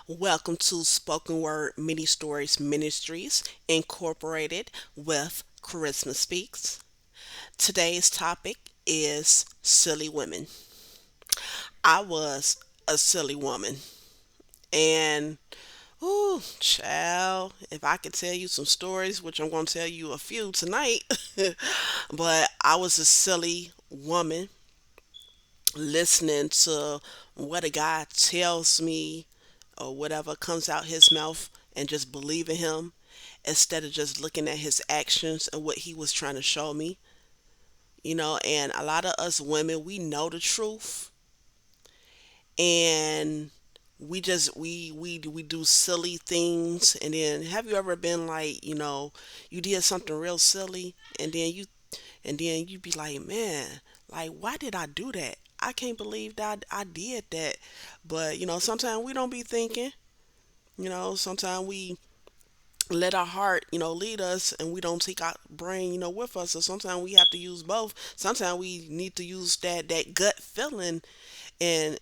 Welcome to Spoken Word Mini Stories Ministries Incorporated with Charisma Speaks. Today's topic is silly women. I was a silly woman, and ooh, child, if I could tell you some stories, which I'm going to tell you a few tonight, but I was a silly woman listening to what a guy tells me or whatever comes out his mouth and just believing him instead of just looking at his actions and what he was trying to show me. And a lot of us women, we know the truth, and we do silly things. And then have you ever been like, you did something real silly, and then you be like, man, like, why did I do that? I can't believe that I did that. But sometimes we don't be thinking. Sometimes we let our heart, lead us, and we don't take our brain, with us. So sometimes we have to use both. Sometimes we need to use that gut feeling and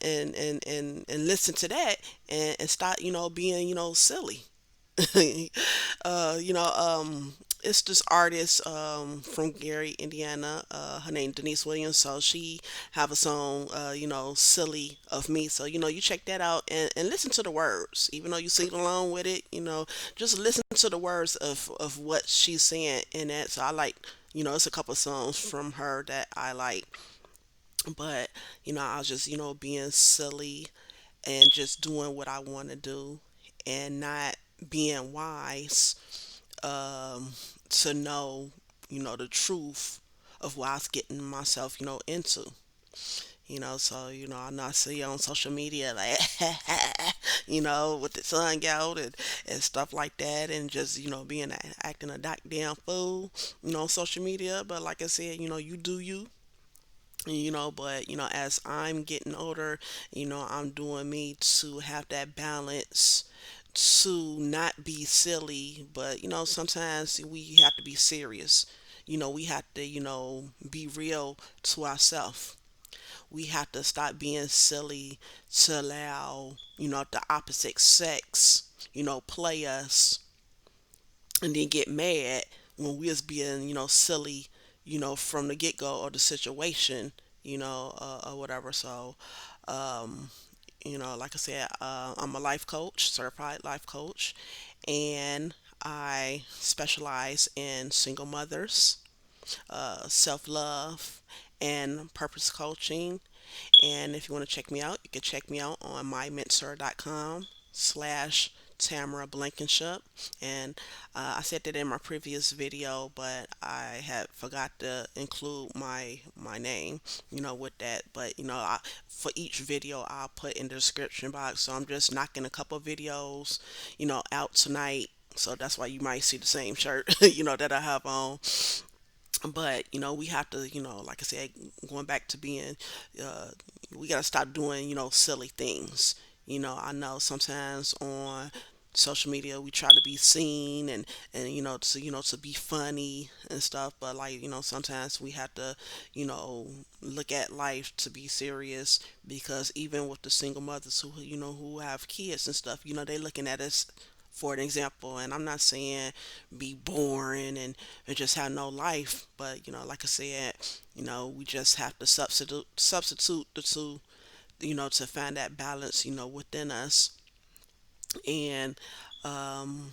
listen to that and start, being, silly. uh, you know, um, it's this artist from Gary, Indiana. Her name Denise Williams. So she have a song, "Silly of Me." So you check that out and listen to the words. Even though you sing along with it, just listen to the words of what she's saying in that. So I like, it's a couple songs from her that I like. But I was just, being silly and just doing what I want to do and not being wise to know, the truth of what I was getting myself, into. So I know I see on social media like, with the sun out and stuff like that, and just being acting a damn fool, on social media. But like I said, you do you, but as I'm getting older, I'm doing me to have that balance to not be silly, but sometimes we have to be serious. We have to, be real to ourselves. We have to stop being silly to allow, the opposite sex, play us and then get mad when we was being, silly, from the get go or the situation, or whatever. So, um, like I said, I'm a life coach, certified life coach, and I specialize in single mothers, self love, and purpose coaching. And if you want to check me out, you can check me out on mymentor.com/. Tamara Blankenship, and I said that in my previous video, but I had forgot to include my name, with that. But for each video, I'll put in the description box. So I'm just knocking a couple videos, out tonight. So that's why you might see the same shirt, that I have on. But we have to, like I said, going back to being, uh, we got to stop doing, silly things. I know sometimes on social media we try to be seen and to be funny and stuff, but like sometimes we have to you know look at life to be serious, because even with the single mothers who have kids and stuff, they looking at us for an example. And I'm not saying be boring and just have no life, but like I said, we just have to substitute the two, to find that balance, within us. And um,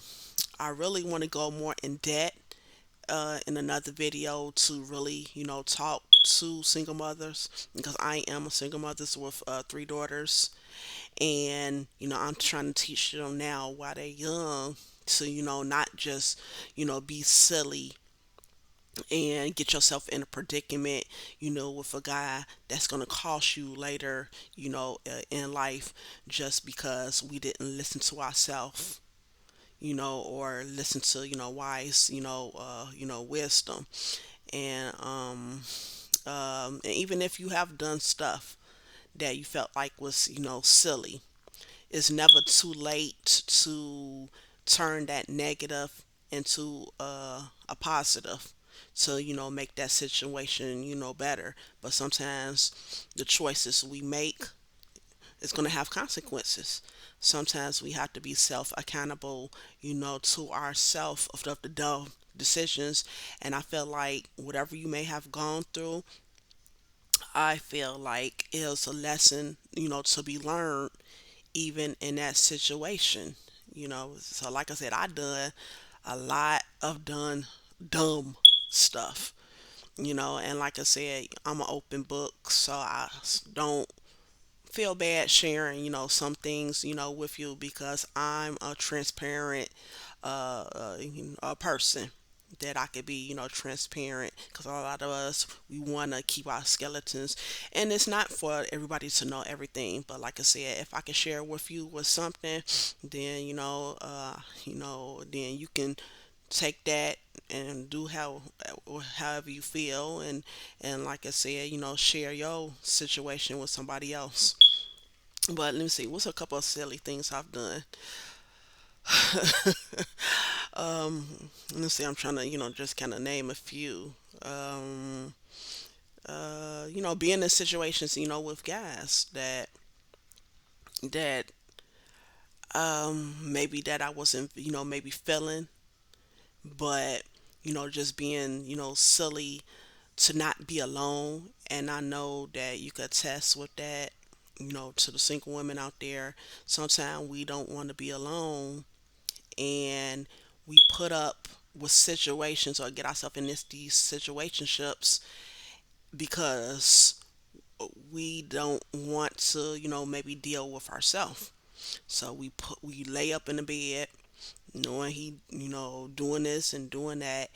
I really want to go more in depth in another video to really, talk to single mothers, because I am a single mother with three daughters, and I'm trying to teach them now while they're young to not just be silly and get yourself in a predicament, with a guy that's going to cost you later, in life, just because we didn't listen to ourselves, or listen to, wise, wisdom. And even if you have done stuff that you felt like was, silly, it's never too late to turn that negative into a positive, to make that situation better. But sometimes the choices we make, it's going to have consequences. Sometimes we have to be self accountable, to ourself of the dumb decisions. And I feel like whatever you may have gone through, I feel like is a lesson, to be learned even in that situation. So like I said, I done a lot of done dumb stuff. And like I said, I'm an open book, so don't feel bad sharing, some things, with you, because I'm a transparent a person that I could be, transparent, because a lot of us, we want to keep our skeletons, and it's not for everybody to know everything. But like I said, if I can share with you with something, then then you can take that and do however you feel, and like I said, share your situation with somebody else. But let me see, what's a couple of silly things I've done? Let me see, I'm trying to, just kind of name a few. Um, being in situations, with guys that maybe that I wasn't, maybe feeling, but just being, silly to not be alone. And I know that you could attest with that, to the single women out there. Sometimes we don't want to be alone, and we put up with situations or get ourselves in these situationships because we don't want to, maybe deal with ourselves. So we lay up in the bed knowing he, doing this and doing that,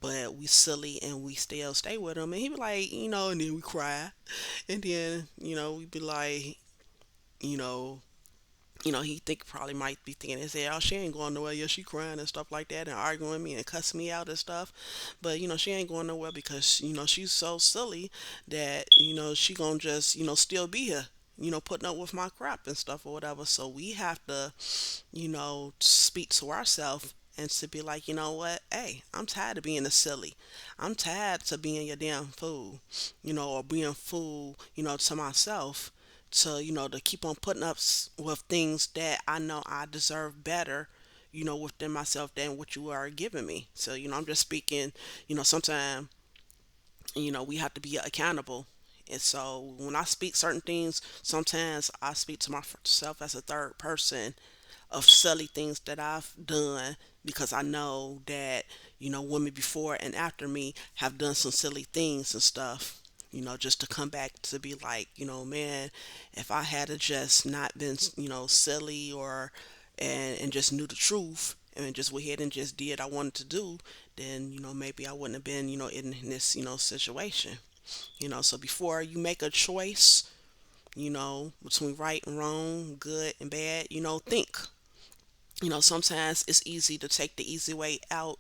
but we silly and we still stay with him, and he be like, and then we cry, and then we be like, you know, he think probably might be thinking his head, oh, she ain't going nowhere. Yeah, she crying and stuff like that and arguing with me and cussing me out and stuff. But she ain't going nowhere because she's so silly that she gonna just still be here. Putting up with my crap and stuff or whatever. So we have to speak to ourselves and to be like, you know what? Hey, I'm tired of being a silly. I'm tired to being your damn fool, or being fool, to myself, to, to keep on putting up with things that I know I deserve better, within myself than what you are giving me. So, I'm just speaking, sometimes, we have to be accountable. And so when I speak certain things, sometimes I speak to myself as a third person of silly things that I've done, because I know that, women before and after me have done some silly things and stuff. Just to come back to be like, man, if I had to just not been, silly, or and just knew the truth and just went ahead and just did I wanted to do, then maybe I wouldn't have been in this situation. So before you make a choice, between right and wrong, good and bad, think. Sometimes it's easy to take the easy way out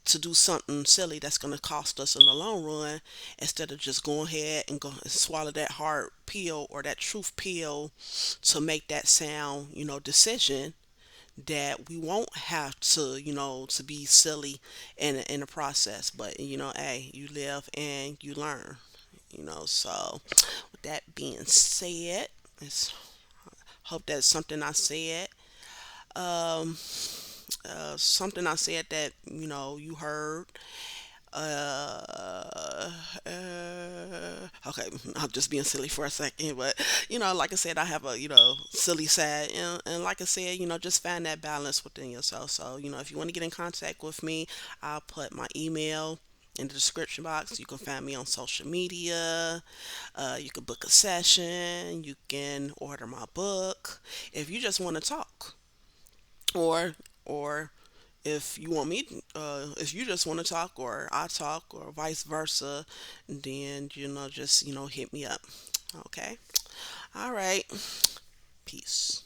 to do something silly that's going to cost us in the long run, instead of just going ahead and go and swallow that hard pill or that truth pill to make that sound, decision that we won't have to, to be silly in the process. But hey, you live and you learn. So with that being said, it's hope that's something I said. Um, Something I said that you heard. Uh, okay, I'm just being silly for a second, but like I said, I have a silly side, and like I said, just find that balance within yourself. So if you want to get in contact with me, I'll put my email in the description box. You can find me on social media. You can book a session. You can order my book if you just want to talk, or if you want me, if you just want to talk, or I talk, or vice versa, then just hit me up. Okay. All right. Peace.